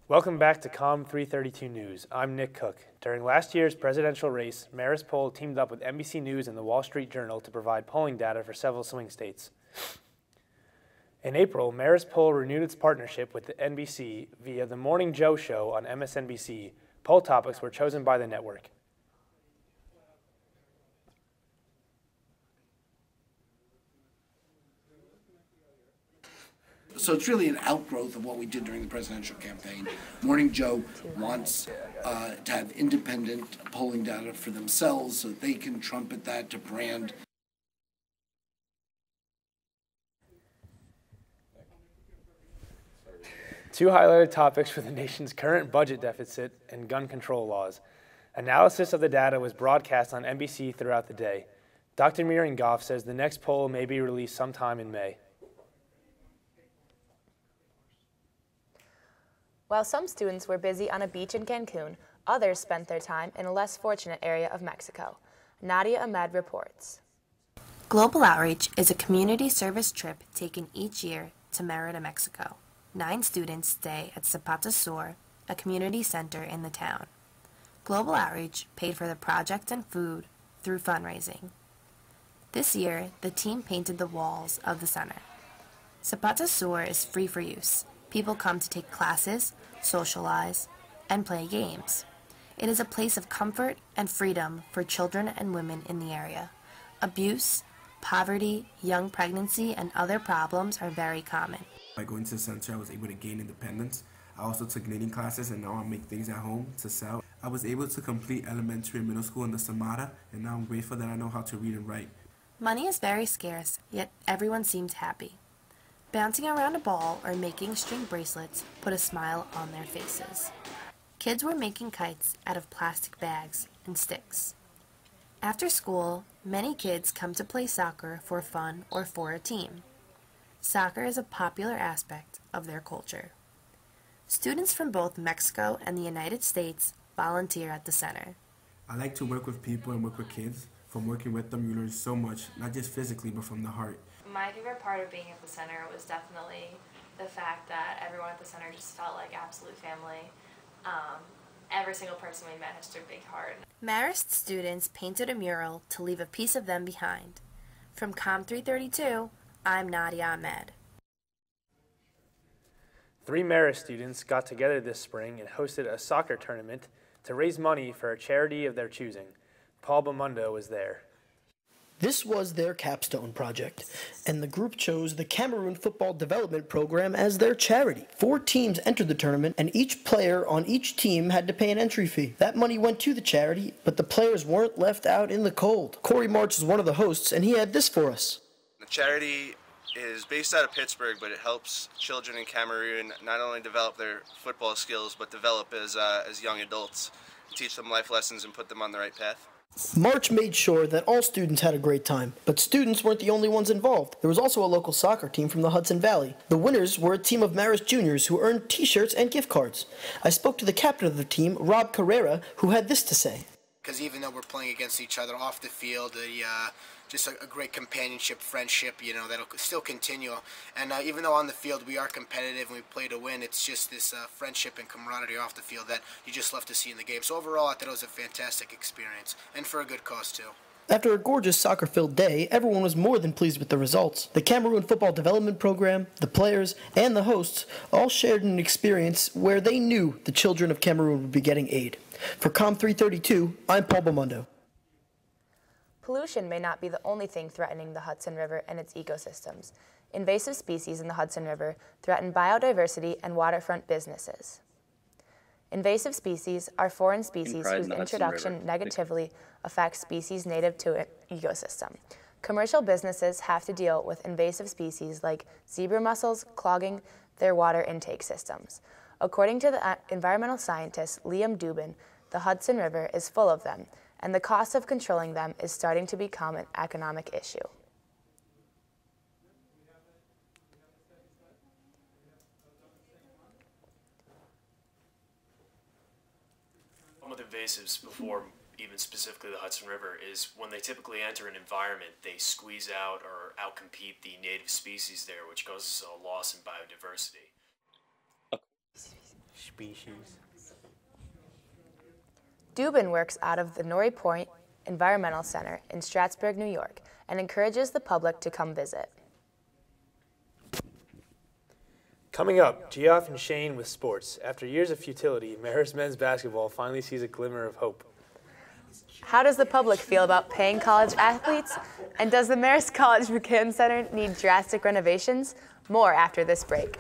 Welcome back to COM 332 News. I'm Nick Cook. During last year's presidential race, Marist Poll teamed up with NBC News and the Wall Street Journal to provide polling data for several swing states. In April, Marist Poll renewed its partnership with the NBC via the Morning Joe show on MSNBC. Poll topics were chosen by the network. So it's really an outgrowth of what we did during the presidential campaign. Morning Joe wants to have independent polling data for themselves so they can trumpet that to brand. Two highlighted topics were the nation's current budget deficit and gun control laws. Analysis of the data was broadcast on NBC throughout the day. Dr. Miriam Goff says the next poll may be released sometime in May. While some students were busy on a beach in Cancun, others spent their time in a less fortunate area of Mexico. Nadia Ahmed reports. Global Outreach is a community service trip taken each year to Mérida, Mexico. 9 students stay at Zapata Sur, a community center in the town. Global Outreach paid for the project and food through fundraising. This year, the team painted the walls of the center. Zapata Sur is free for use. People come to take classes, socialize, and play games. It is a place of comfort and freedom for children and women in the area. Abuse, poverty, young pregnancy, and other problems are very common. By going to the center, I was able to gain independence. I also took knitting classes, and now I make things at home to sell. I was able to complete elementary and middle school in the Samara, and now I'm grateful that I know how to read and write. Money is very scarce, yet everyone seems happy. Bouncing around a ball or making string bracelets put a smile on their faces. Kids were making kites out of plastic bags and sticks. After school, many kids come to play soccer for fun or for a team. Soccer is a popular aspect of their culture. Students from both Mexico and the United States volunteer at the center. I like to work with people and work with kids. From working with them, you learn so much, not just physically, but from the heart. My favorite part of being at the center was definitely the fact that everyone at the center just felt like absolute family. Every single person we met has a big heart. Marist students painted a mural to leave a piece of them behind. From COM 332, I'm Nadia Ahmed. 3 Marist students got together this spring and hosted a soccer tournament to raise money for a charity of their choosing. Paul Bamundo was there. This was their capstone project, and the group chose the Cameroon Football Development Program as their charity. 4 teams entered the tournament, and each player on each team had to pay an entry fee. That money went to the charity, but the players weren't left out in the cold. Corey March is one of the hosts, and he had this for us. The charity is based out of Pittsburgh, but it helps children in Cameroon not only develop their football skills, but develop as young adults, teach them life lessons and put them on the right path. March made sure that all students had a great time, but students weren't the only ones involved. There was also a local soccer team from the Hudson Valley. The winners were a team of Marist juniors who earned t-shirts and gift cards. I spoke to the captain of the team, Rob Carrera, who had this to say. Because even though we're playing against each other off the field, just a great companionship, friendship, that'll still continue. And even though on the field we are competitive and we play to win, it's just this friendship and camaraderie off the field that you just love to see in the game. So overall, I thought it was a fantastic experience, and for a good cause too. After a gorgeous soccer-filled day, everyone was more than pleased with the results. The Cameroon Football Development Program, the players, and the hosts all shared an experience where they knew the children of Cameroon would be getting aid. For COM 332, I'm Paul Bamundo. Pollution may not be the only thing threatening the Hudson River and its ecosystems. Invasive species in the Hudson River threaten biodiversity and waterfront businesses. Invasive species are foreign species whose introduction negatively affects species native to an ecosystem. Commercial businesses have to deal with invasive species like zebra mussels clogging their water intake systems. According to the environmental scientist Liam Dubin, the Hudson River is full of them, and the cost of controlling them is starting to become an economic issue. With invasives before even specifically the Hudson River is when they typically enter an environment, they squeeze out or outcompete the native species there, which causes a loss in biodiversity. species. Dubin works out of the Norrie Point Environmental Center in Strattsburg, New York, and encourages the public to come visit. Coming up, Geoff and Shane with sports. After years of futility, Marist men's basketball finally sees a glimmer of hope. How does the public feel about paying college athletes? And does the Marist College McCann Center need drastic renovations? More after this break.